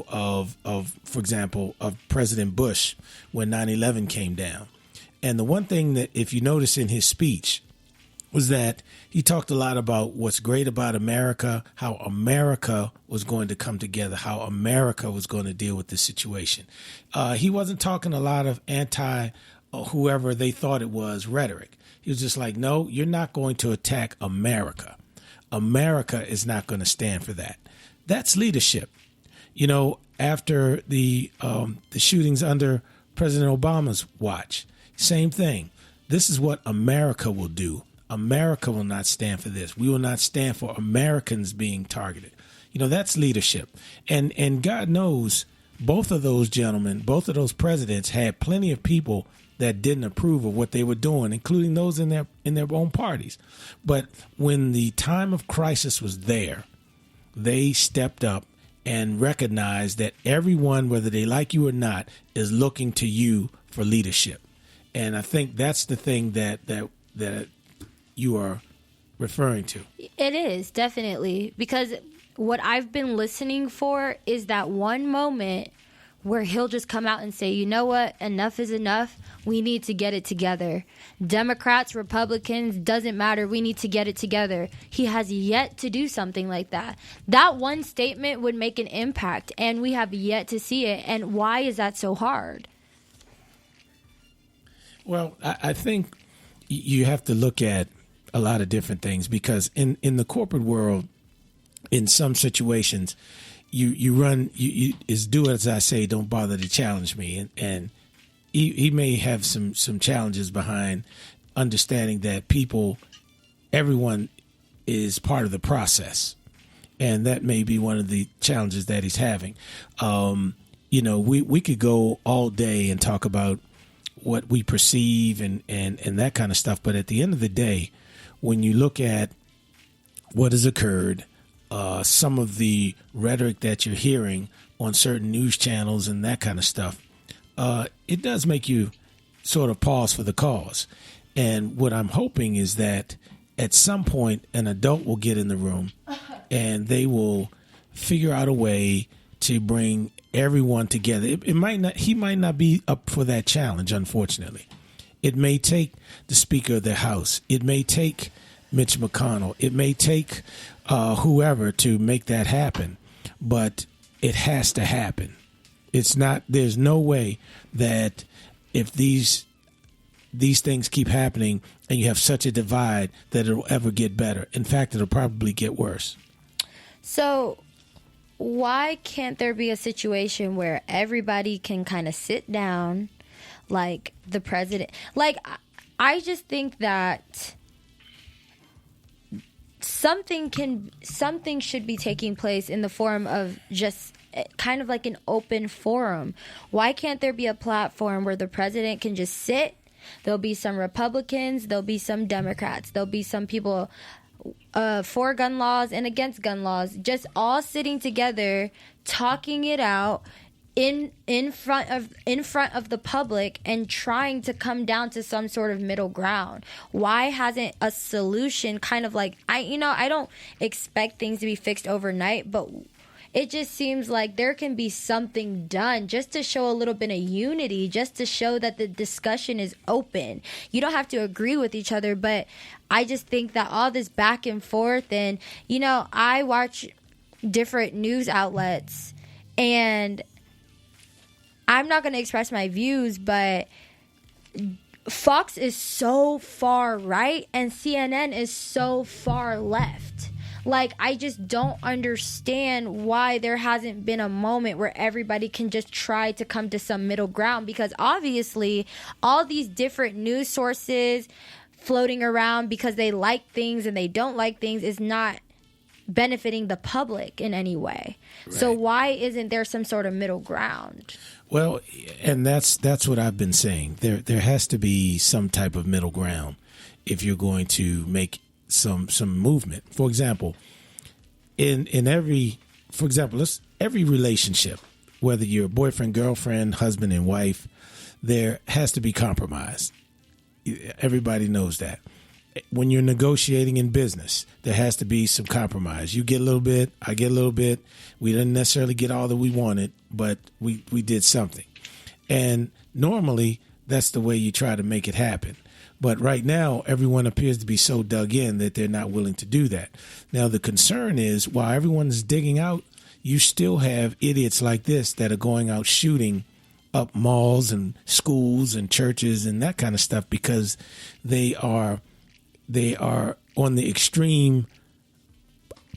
for example, of President Bush when 9/11 came down. And the one thing that, if you notice in his speech, was that he talked a lot about what's great about America, how America was going to come together, how America was going to deal with this situation. He wasn't talking a lot of anti whoever they thought it was rhetoric. He was just like, no, you're not going to attack America. America is not going to stand for that. That's leadership. You know, after the shootings under President Obama's watch, same thing. This is what America will do. America will not stand for this. We will not stand for Americans being targeted. You know, that's leadership. And God knows both of those gentlemen, both of those presidents had plenty of people that didn't approve of what they were doing, including those in their own parties. But when the time of crisis was there, they stepped up and recognized that everyone, whether they like you or not, is looking to you for leadership. And I think that's the thing that you are referring to. It is, definitely, because what I've been listening for is that one moment where he'll just come out and say, you know what, enough is enough. We need to get it together. Democrats, Republicans, doesn't matter. We need to get it together. He has yet to do something like that. That one statement would make an impact, and we have yet to see it. And why is that so hard? Well, I think you have to look at a lot of different things, because in the corporate world, in some situations, you is do as I say, don't bother to challenge me. And he may have some challenges behind understanding that everyone is part of the process. And that may be one of the challenges that he's having. You know, we could go all day and talk about what we perceive and that kind of stuff. But at the end of the day, when you look at what has occurred, some of the rhetoric that you're hearing on certain news channels and that kind of stuff, it does make you sort of pause for the cause. And what I'm hoping is that at some point an adult will get in the room and they will figure out a way to bring everyone together. He might not be up for that challenge, unfortunately. It may take the Speaker of the House. It may take Mitch McConnell. It may take whoever to make that happen, but it has to happen. There's no way that if these things keep happening and you have such a divide that it'll ever get better. In fact, it'll probably get worse. So why can't there be a situation where everybody can kind of sit down, like the president? Like, I just think that something should be taking place in the form of just kind of like an open forum. Why can't there be a platform where the president can just sit? There'll be some Republicans, there'll be some Democrats, there'll be some people for gun laws and against gun laws, just all sitting together, talking it out in front of the public and trying to come down to some sort of middle ground. Why hasn't a solution kind of like, I don't expect things to be fixed overnight, but it just seems like there can be something done just to show a little bit of unity, just to show that the discussion is open. You don't have to agree with each other, but I just think that all this back and forth, and, I watch different news outlets, and I'm not going to express my views, but Fox is so far right and CNN is so far left. Like, I just don't understand why there hasn't been a moment where everybody can just try to come to some middle ground, because obviously all these different news sources floating around because they like things and they don't like things is not benefiting the public in any way. Right. So why isn't there some sort of middle ground? Well, and that's what I've been saying. There has to be some type of middle ground if you're going to make some movement. For example, every relationship, whether you're boyfriend, girlfriend, husband and wife, there has to be compromise. Everybody knows that. when you're negotiating in business, there has to be some compromise. You get a little bit, I get a little bit. We didn't necessarily get all that we wanted, but we did something. And normally, that's the way you try to make it happen. But right now, everyone appears to be so dug in that they're not willing to do that. Now, the concern is, while everyone's digging out, you still have idiots like this that are going out shooting up malls and schools and churches and that kind of stuff because they are on the extreme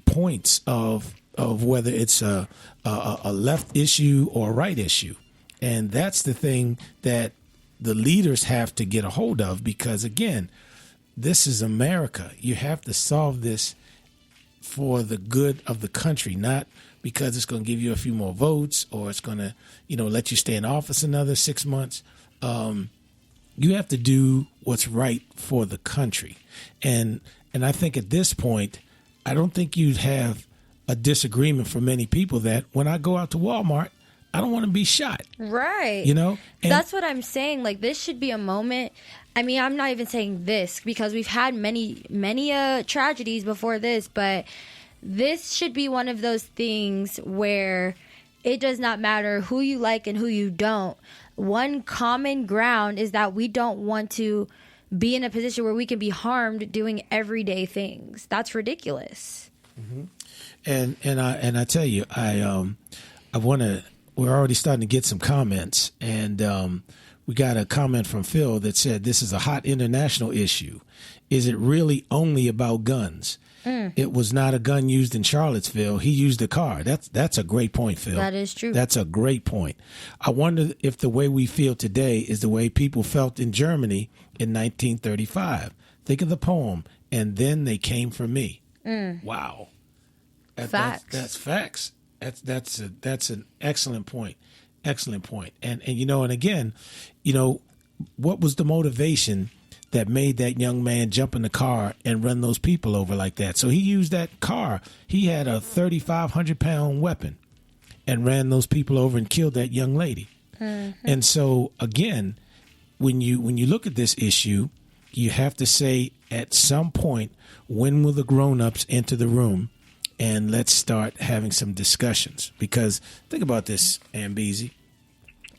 points of whether it's a left issue or a right issue. And that's the thing that the leaders have to get a hold of because, again, this is America. You have to solve this for the good of the country, not because it's going to give you a few more votes or it's going to, let you stay in office another 6 months. You have to do what's right for the country. And I think at this point, I don't think you'd have a disagreement for many people that when I go out to Walmart, I don't want to be shot. Right. And that's what I'm saying. Like, this should be a moment. I mean, I'm not even saying this because we've had many tragedies before this, but this should be one of those things where it does not matter who you like and who you don't. One common ground is that we don't want to be in a position where we can be harmed doing everyday things. That's ridiculous. Mm-hmm. And I tell you, I want to. We're already starting to get some comments, and we got a comment from Phil that said, this is a hot international issue. Is it really only about guns? It was not a gun used in Charlottesville. He used a car. That's a great point, Phil. That is true. That's a great point. I wonder if the way we feel today is the way people felt in Germany in 1935. Think of the poem, and then they came for me. Wow. Facts. That's facts. That's an excellent point. Excellent point. And and again, what was the motivation that made that young man jump in the car and run those people over like that? So he used that car. He had a 3,500-pound weapon and ran those people over and killed that young lady. Mm-hmm. And so again, when you look at this issue, you have to say at some point, when will the grown-ups enter the room? And let's start having some discussions. Because think about this, Ambezi.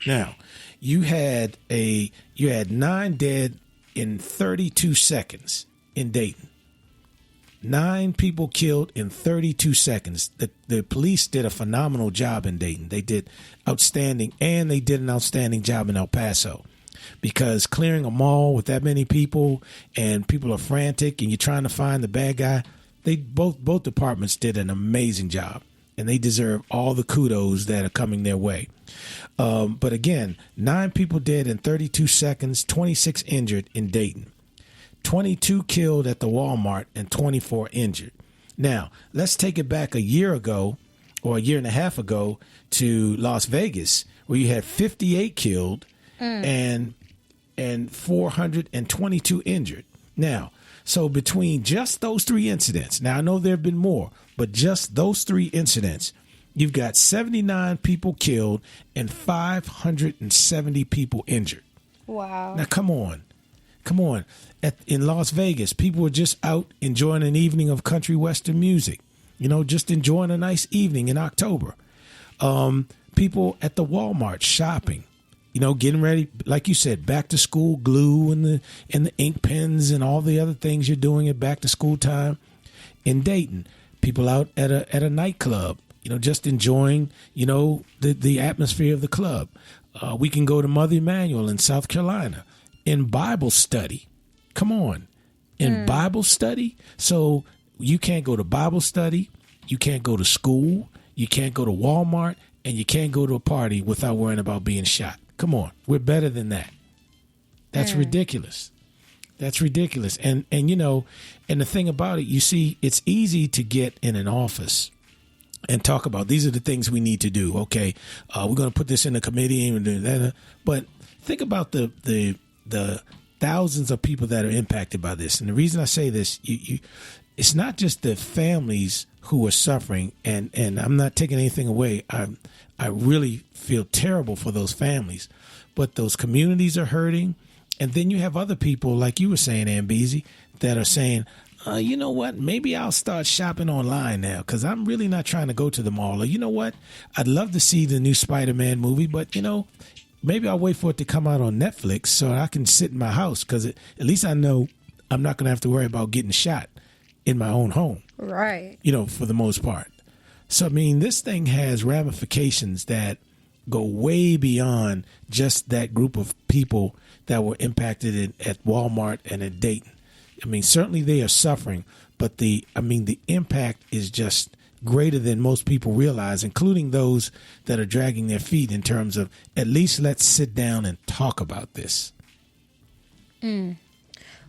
Now, you had 9 dead in 32 seconds in Dayton. 9 people killed in 32 seconds. The police did a phenomenal job in Dayton. They did outstanding, and they did an outstanding job in El Paso. Because clearing a mall with that many people and people are frantic and you're trying to find the bad guy, they both departments did an amazing job, and they deserve all the kudos that are coming their way. But again, 9 people dead in 32 seconds, 26 injured in Dayton, 22 killed at the Walmart, and 24 injured. Now, let's take it back a year ago or a year and a half ago to Las Vegas, where you had 58 killed and 422 injured. Now, so between just those 3 incidents, now I know there have been more, but just those 3 incidents, you've got 79 people killed and 570 people injured. Wow. Now, come on. In Las Vegas, people were just out enjoying an evening of country western music, just enjoying a nice evening in October. People at the Walmart shopping. Getting ready, like you said, back to school glue and the ink pens and all the other things you're doing at back to school time. In Dayton, people out at a nightclub, just enjoying, the atmosphere of the club. We can go to Mother Emanuel in South Carolina in Bible study. Come on, in Bible study. So you can't go to Bible study, you can't go to school, you can't go to Walmart, and you can't go to a party without worrying about being shot. Come on, we're better than that. That's ridiculous. That's ridiculous. And the thing about it, you see, it's easy to get in an office and talk about these are the things we need to do. Okay, we're going to put this in a committee and do that. But think about the thousands of people that are impacted by this. And the reason I say this, it's not just the families who are suffering, and I'm not taking anything away. I really feel terrible for those families, but those communities are hurting. And then you have other people, like you were saying, Ambezi, that are saying, you know what, maybe I'll start shopping online now because I'm really not trying to go to the mall. Or, you know what, I'd love to see the new Spider-Man movie, but, maybe I'll wait for it to come out on Netflix so I can sit in my house because at least I know I'm not going to have to worry about getting shot in my own home. Right. For the most part. So, I mean, this thing has ramifications that go way beyond just that group of people that were impacted at Walmart and at Dayton. I mean, certainly they are suffering, but the impact is just greater than most people realize, including those that are dragging their feet in terms of at least let's sit down and talk about this.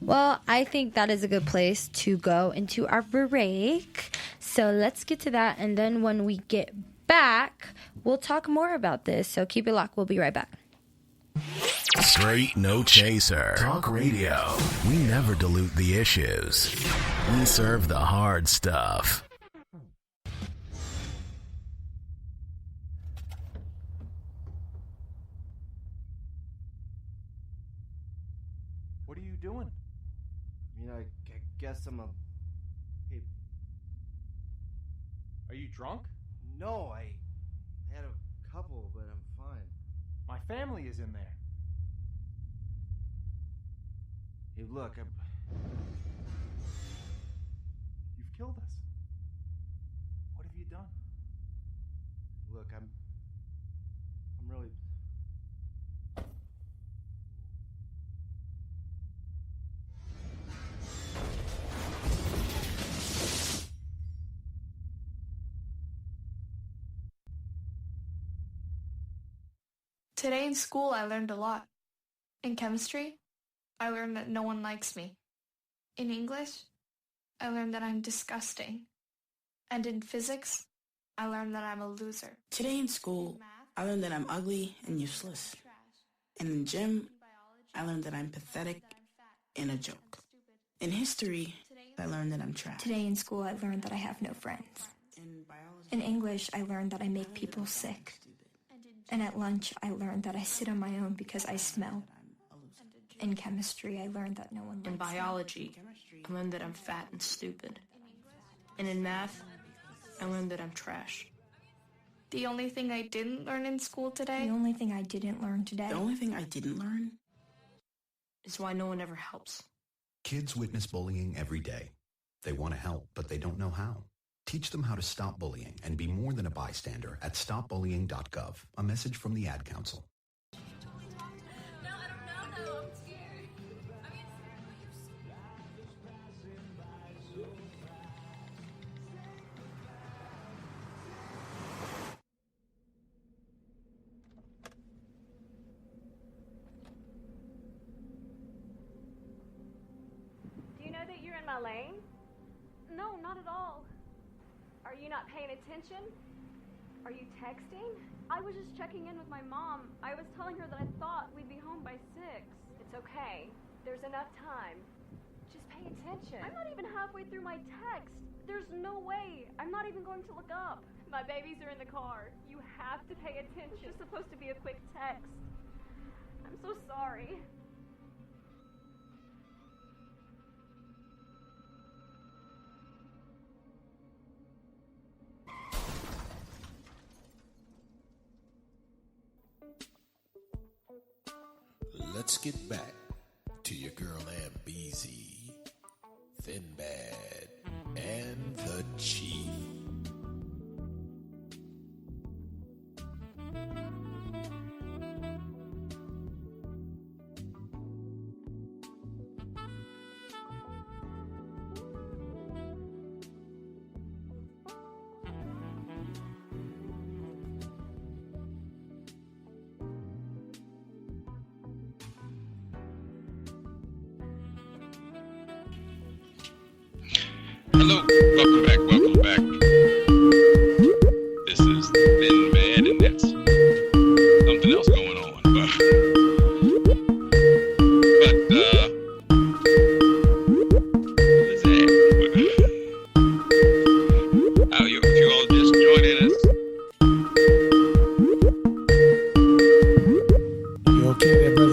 Well, I think that is a good place to go into our break. So let's get to that. And then when we get back, we'll talk more about this. So keep it locked. We'll be right back. Straight no chaser. Talk radio. We never dilute the issues. We serve the hard stuff. What are you doing? I guess I'm a... Hey... Are you drunk? No, I had a couple, but I'm fine. My family is in there. Hey, look, You've killed us. What have you done? Look, I'm really... Today in school, I learned a lot. In chemistry, I learned that no one likes me. In English, I learned that I'm disgusting. And in physics, I learned that I'm a loser. Today in school, I learned that I'm ugly and useless. And in gym, I learned that I'm pathetic and a joke. In history, I learned that I'm trash. Today in school, I learned that I have no friends. In English, I learned that I make people sick. And at lunch, I learned that I sit on my own because I smell. In chemistry, I learned that no one likes me. In biology, I learned that I'm fat and stupid. And in math, I learned that I'm trash. The only thing I didn't learn in school today... The only thing I didn't learn today... The only thing I didn't learn... is why no one ever helps. Kids witness bullying every day. They want to help, but they don't know how. Teach them how to stop bullying and be more than a bystander at stopbullying.gov. A message from the Ad Council. Do you know that you're in my lane? No, not at all. Are you not paying attention? Are you texting? I was just checking in with my mom. I was telling her that I thought we'd be home by 6. It's okay. There's enough time. Just pay attention. I'm not even halfway through my text. There's no way. I'm not even going to look up. My babies are in the car. You have to pay attention. It's just supposed to be a quick text. I'm so sorry. Let's get back to your girl Aunt BZ, Thin Bad, and the Chief. Hello, welcome back. This is Thin Bad, and that's something else going on. But what is that? How you, if you all just joining us? You okay there, brother